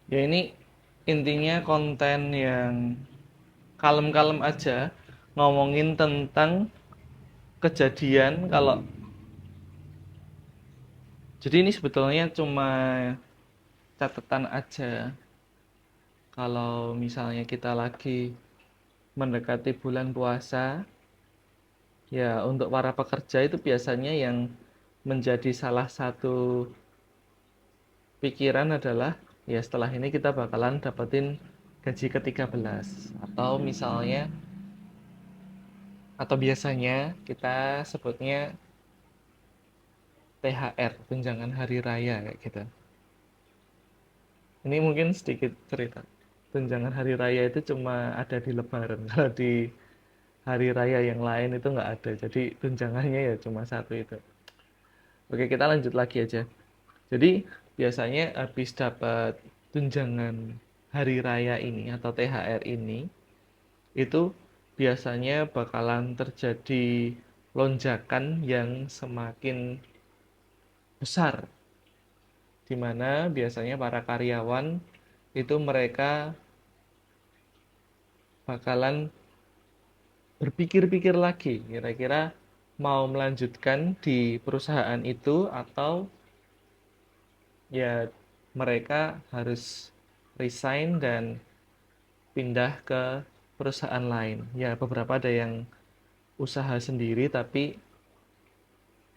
Ya ini intinya konten yang kalem-kalem aja, ngomongin tentang kejadian kalau jadi ini sebetulnya cuma catatan aja kalau misalnya kita lagi mendekati bulan puasa. Ya, untuk para pekerja itu biasanya yang menjadi salah satu pikiran adalah ya setelah ini kita bakalan dapetin gaji ke-13 atau misalnya atau biasanya kita sebutnya THR, tunjangan hari raya kayak gitu. Ini mungkin sedikit cerita. Tunjangan hari raya itu cuma ada di Lebaran. Kalau di hari raya yang lain itu nggak ada. Jadi tunjangannya ya cuma satu itu. Oke, kita lanjut lagi aja. Jadi biasanya habis dapat tunjangan hari raya ini atau THR ini, itu biasanya bakalan terjadi lonjakan yang semakin besar, di mana biasanya para karyawan itu mereka bakalan berpikir-pikir lagi kira-kira mau melanjutkan di perusahaan itu atau ya mereka harus resign dan pindah ke perusahaan lain. Ya, beberapa ada yang usaha sendiri, tapi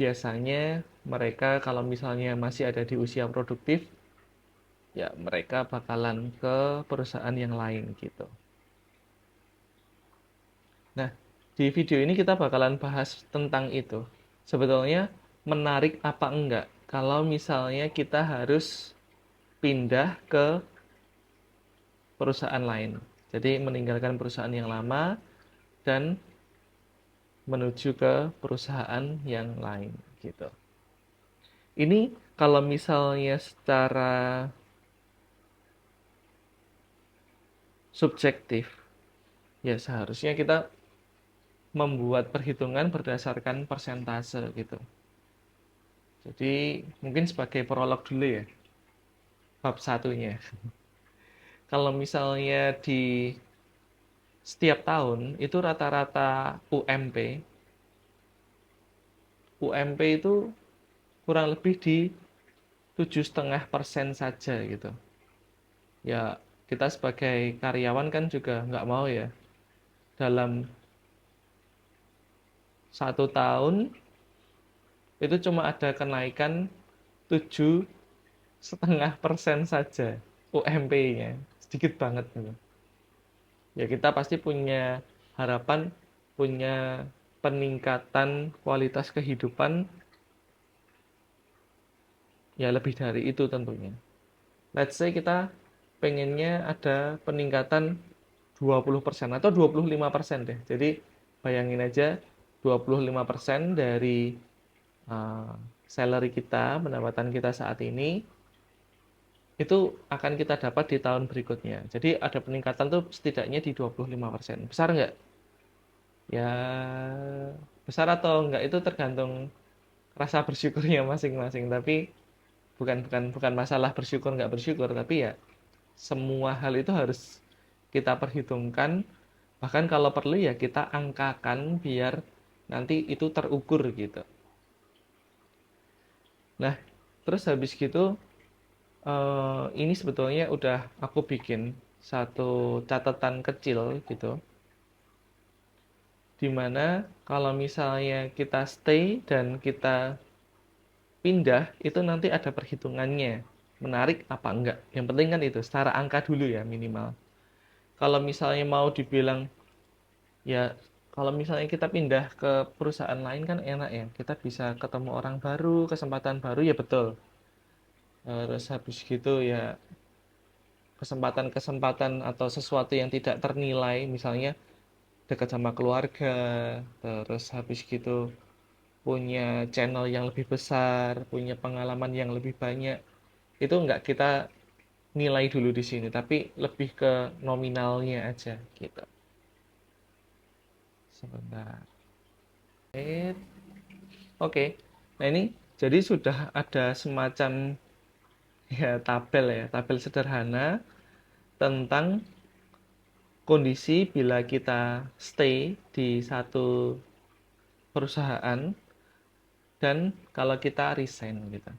biasanya mereka kalau misalnya masih ada di usia produktif, ya mereka bakalan ke perusahaan yang lain gitu. Nah, di video ini kita bakalan bahas tentang itu. Sebetulnya menarik apa enggak kalau misalnya kita harus pindah ke perusahaan lain. Jadi meninggalkan perusahaan yang lama dan menuju ke perusahaan yang lain gitu. Ini kalau misalnya secara subjektif, ya seharusnya kita membuat perhitungan berdasarkan persentase gitu. Jadi mungkin sebagai prolog dulu ya, bab satunya. Kalau misalnya di setiap tahun itu rata-rata UMP itu kurang lebih di 7,5% saja gitu. Ya kita sebagai karyawan kan juga nggak mau ya dalam 1 tahun itu cuma ada kenaikan 7,5% saja UMP-nya, sedikit banget gitu. Ya kita pasti punya harapan, punya peningkatan kualitas kehidupan ya lebih dari itu tentunya. Let's say kita pengennya ada peningkatan 20% atau 25% deh. Jadi bayangin aja 25% dari uh, salary kita, pendapatan kita saat ini itu akan kita dapat di tahun berikutnya. Jadi ada peningkatan tuh setidaknya di 25%. Besar nggak? Ya besar atau nggak itu tergantung rasa bersyukurnya masing-masing. Tapi bukan bukan bukan masalah bersyukur nggak bersyukur, tapi ya semua hal itu harus kita perhitungkan. Bahkan kalau perlu ya kita angkakan biar nanti itu terukur gitu. Nah, terus habis gitu ini sebetulnya udah aku bikin satu catatan kecil gitu, dimana kalau misalnya kita stay dan kita pindah itu nanti ada perhitungannya, menarik apa enggak. Yang penting kan itu secara angka dulu ya minimal. Kalau misalnya mau dibilang ya kalau misalnya kita pindah ke perusahaan lain kan enak ya, kita bisa ketemu orang baru, kesempatan baru ya betul. Terus habis gitu ya kesempatan-kesempatan atau sesuatu yang tidak ternilai, misalnya dekat sama keluarga, terus habis gitu punya channel yang lebih besar, punya pengalaman yang lebih banyak, itu nggak kita nilai dulu di sini, tapi lebih ke nominalnya aja gitu. Sebentar. Oke, nah ini jadi sudah ada semacam ya tabel sederhana tentang kondisi bila kita stay di satu perusahaan dan kalau kita resign gitu.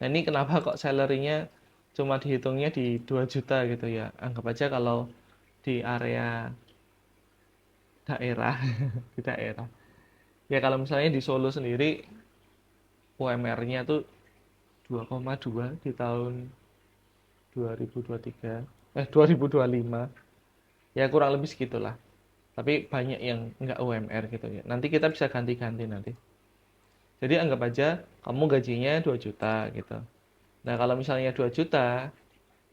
Nah ini kenapa kok salary-nya cuma dihitungnya di 2 juta gitu ya. Anggap aja kalau di area daerah, di daerah. Ya kalau misalnya di Solo sendiri UMR-nya tuh 2,2 di tahun 2023, 2025. Ya kurang lebih segitulah. Tapi banyak yang nggak UMR gitu ya. Nanti kita bisa ganti-ganti nanti. Jadi anggap aja kamu gajinya 2 juta gitu. Nah, kalau misalnya 2 juta,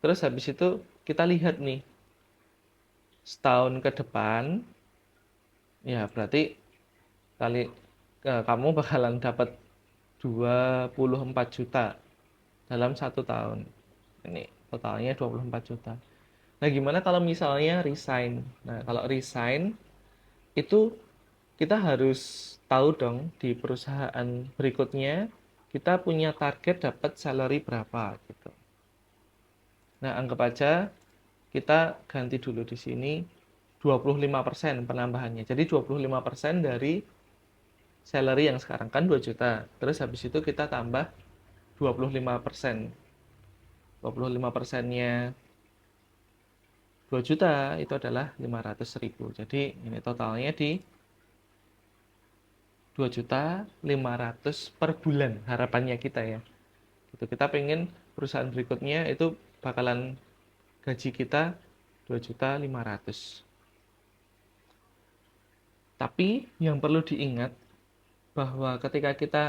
terus habis itu kita lihat nih, setahun ke depan, ya berarti kali kamu bakalan dapat 24 juta dalam 1 tahun. Ini totalnya 24 juta. Nah, gimana kalau misalnya resign? Nah, kalau resign itu kita harus tahu dong di perusahaan berikutnya kita punya target dapat salary berapa gitu. Nah, anggap aja kita ganti dulu di sini 25% penambahannya. Jadi 25% dari salary yang sekarang kan 2 juta. Terus habis itu kita tambah 25%. 25%-nya 2 juta itu adalah 500.000. Jadi ini totalnya di 2.500.000 per bulan harapannya kita ya. Gitu. Kita pengen perusahaan berikutnya itu bakalan gaji kita 2.500.000. Tapi yang perlu diingat bahwa ketika kita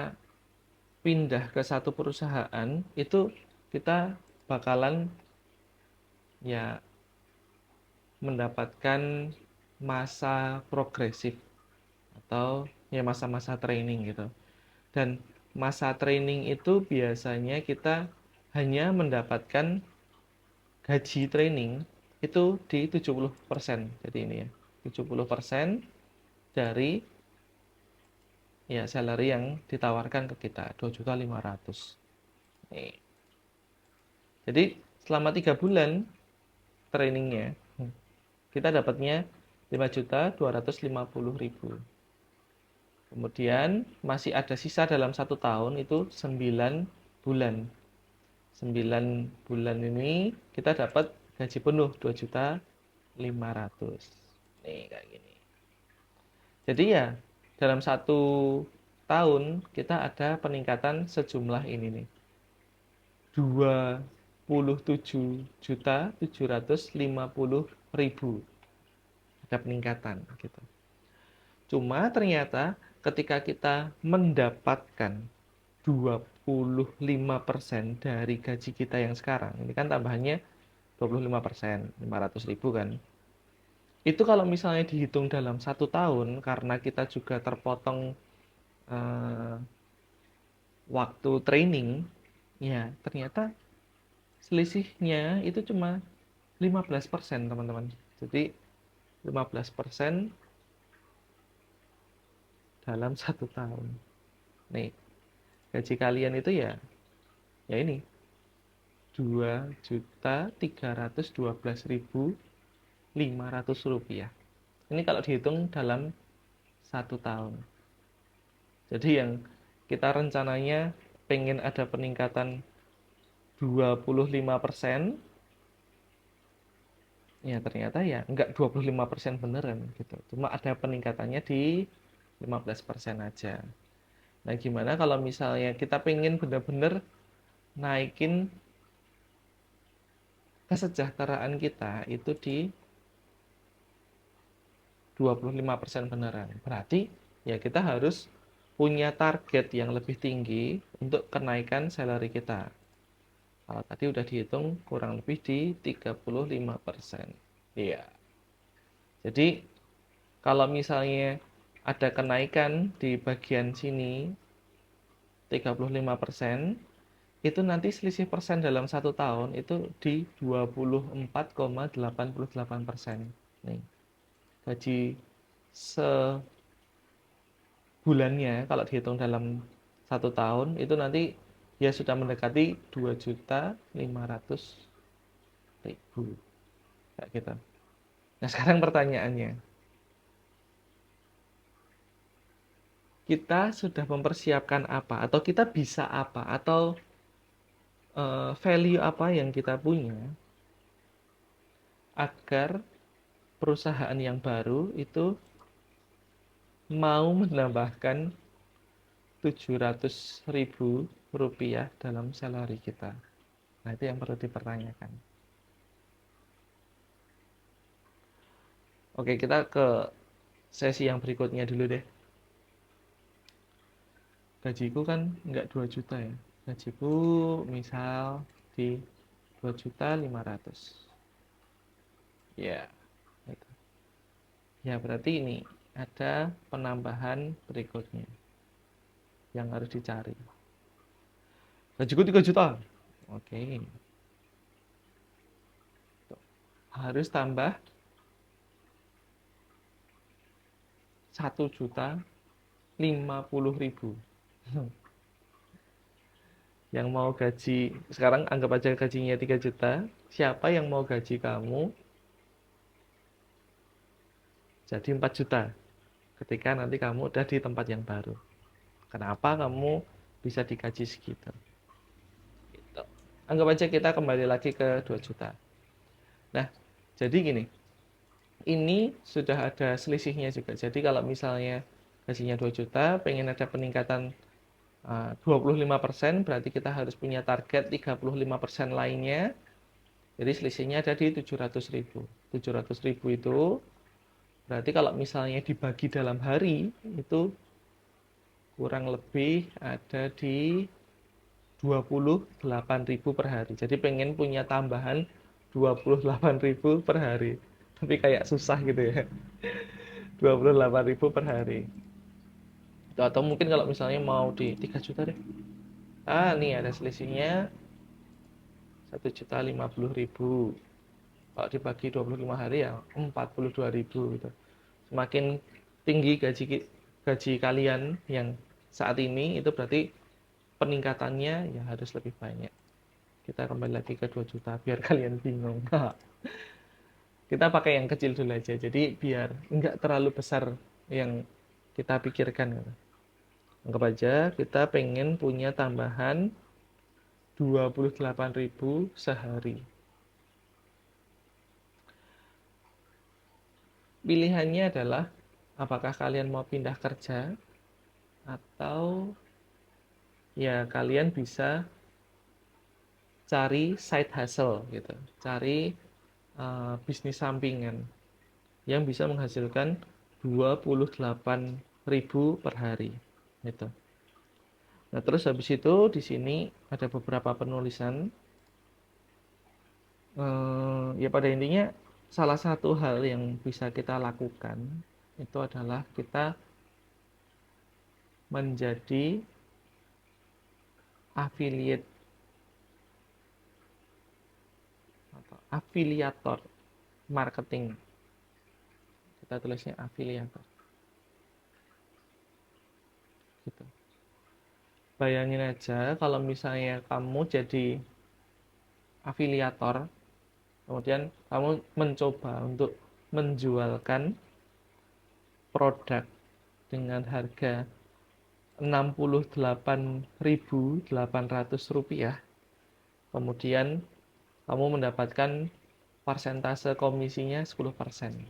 pindah ke satu perusahaan itu kita bakalan ya mendapatkan masa progresif atau ya masa-masa training gitu. Dan masa training itu biasanya kita hanya mendapatkan gaji training itu di 70%. Jadi ini ya, 70% dari ya salary yang ditawarkan ke kita, 2.500.000. Nih. Jadi selama 3 bulan trainingnya kita dapatnya 5.250.000. Kemudian masih ada sisa dalam 1 tahun itu 9 bulan. 9 bulan ini kita dapat gaji penuh 2.500.000. Nih kayak gini. Jadi ya dalam 1 tahun kita ada peningkatan sejumlah ini nih. 27.750.000 ada peningkatan gitu. Cuma ternyata ketika kita mendapatkan 25% dari gaji kita yang sekarang, ini kan tambahannya 25%, 500.000 kan. Itu kalau misalnya dihitung dalam 1 tahun, karena kita juga terpotong eh, waktu training, ya ternyata selisihnya itu cuma 15% teman-teman. Jadi 15% dalam 1 tahun. Nih, gaji kalian itu ya ini 2.312.500 rupiah. Ini kalau dihitung dalam 1 tahun. Jadi yang kita rencananya pengen ada peningkatan 25%, ya ternyata ya enggak 25% beneran gitu. Cuma ada peningkatannya di 15% aja. Nah, gimana kalau misalnya kita pengen bener-bener naikin kesejahteraan kita itu di 25% beneran. Berarti ya kita harus punya target yang lebih tinggi untuk kenaikan salary kita. Kalau tadi udah dihitung kurang lebih di 35%. Iya. Jadi kalau misalnya ada kenaikan di bagian sini 35%, itu nanti selisih persen dalam 1 tahun itu di 24,88%. Nih, gaji sebulannya kalau dihitung dalam 1 tahun itu nanti dia sudah mendekati 2.500.000 kayak gitu. Nah, sekarang pertanyaannya, kita sudah mempersiapkan apa atau kita bisa apa atau value apa yang kita punya agar perusahaan yang baru itu mau menambahkan 700.000 rupiah dalam salary kita. Nah, itu yang perlu dipertanyakan. Oke, kita ke sesi yang berikutnya dulu deh. Gajiku kan nggak 2 juta ya. Gajiku misal di 2.500.000. Ya, gitu. Ya berarti ini ada penambahan berikutnya yang harus dicari. Gajiku 3 juta. Oke. Harus tambah 1.050.000. Yang mau gaji, sekarang anggap aja gajinya 3 juta. Siapa yang mau gaji kamu jadi 4 juta ketika nanti kamu udah di tempat yang baru? Kenapa kamu bisa digaji segitu? Gitu. Anggap aja kita kembali lagi ke 2 juta. Nah, jadi gini, ini sudah ada selisihnya juga. Jadi kalau misalnya gajinya 2 juta, pengen ada peningkatan 25%, berarti kita harus punya target 35% lainnya. Jadi selisihnya ada di 700.000. 700.000 itu berarti kalau misalnya dibagi dalam hari, itu kurang lebih ada di 28.000 per hari. Jadi pengen punya tambahan 28.000 per hari. Tapi kayak susah gitu ya. 28.000 per hari. Atau mungkin kalau misalnya mau di 3 juta deh. Nih ada selisihnya 1.050.000. Kalau dibagi 25 hari ya 42.000 gitu. Semakin tinggi gaji kalian yang saat ini, itu berarti peningkatannya ya harus lebih banyak. Kita kembali lagi ke 2 juta biar kalian bingung. Kita pakai yang kecil dulu aja. Jadi biar nggak terlalu besar yang kita pikirkan. Anggap aja kita pengen punya tambahan 28.000 sehari. Pilihannya adalah apakah kalian mau pindah kerja atau ya kalian bisa cari side hustle gitu. Cari bisnis sampingan yang bisa menghasilkan 28.000 per hari gitu. Nah, terus habis itu di sini ada beberapa penulisan. Ya pada intinya salah satu hal yang bisa kita lakukan itu adalah kita menjadi affiliate atau afiliator marketing. Kita tulisnya afiliator. Gitu. Bayangin aja kalau misalnya kamu jadi afiliator, kemudian kamu mencoba untuk menjualkan produk dengan harga 68.800 rupiah, kemudian kamu mendapatkan persentase komisinya 10%.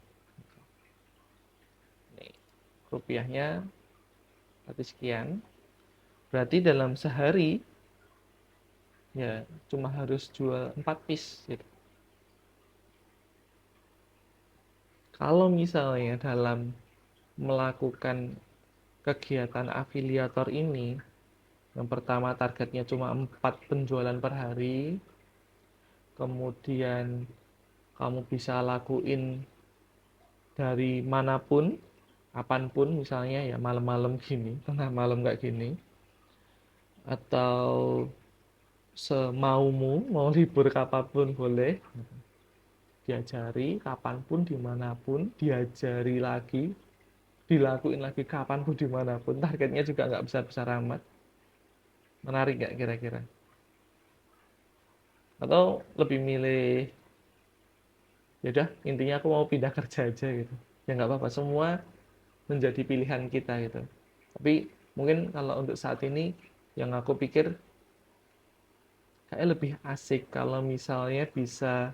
Nih, rupiahnya berarti sekian. Berarti dalam sehari ya cuma harus jual 4 piece gitu. Kalau misalnya dalam melakukan kegiatan afiliator ini, yang pertama targetnya cuma 4 penjualan per hari, kemudian kamu bisa lakuin dari manapun, kapanpun, misalnya ya malam-malam gini, tengah malam kayak gini, atau semaumu, mau libur kapanpun boleh, diajari kapanpun, dimanapun, diajari lagi, dilakuin lagi kapanpun, dimanapun, targetnya juga nggak besar-besar amat. Menarik nggak kira-kira? Atau lebih milih, ya udah intinya aku mau pindah kerja aja gitu. Ya nggak apa-apa, semua menjadi pilihan kita gitu. Tapi mungkin kalau untuk saat ini yang aku pikir kayak lebih asik kalau misalnya bisa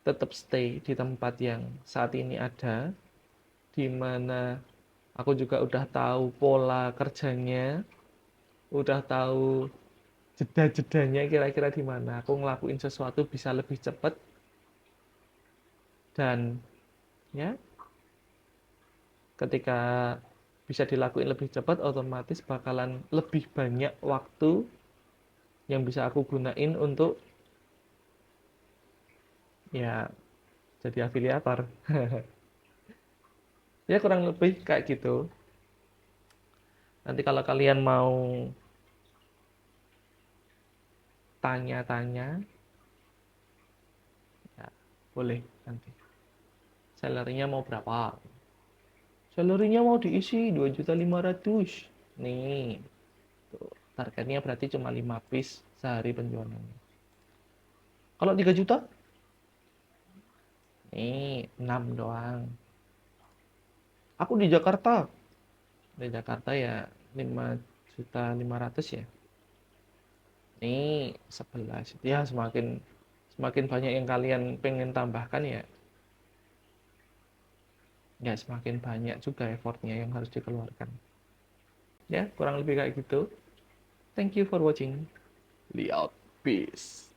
tetap stay di tempat yang saat ini ada, di mana aku juga udah tahu pola kerjanya, udah tahu jeda-jedanya kira-kira di mana. Aku ngelakuin sesuatu bisa lebih cepat dan ya ketika bisa dilakuin lebih cepat otomatis bakalan lebih banyak waktu yang bisa aku gunain untuk ya jadi afiliator. Ya kurang lebih kayak gitu. Nanti kalau kalian mau tanya-tanya, ya boleh nanti. Salary-nya mau berapa? Salary-nya mau diisi 2.500.000. Nih, tuh. Targetnya berarti cuma 5 piece sehari penjualannya. Kalau 3 juta, nih 6 doang. Aku di Jakarta. Di Jakarta ya 5.500.000 ya. Nih 11. Ya semakin semakin banyak yang kalian pengen tambahkan ya, ya semakin banyak juga effortnya yang harus dikeluarkan. Ya kurang lebih kayak gitu. Thank you for watching. Lihat, peace.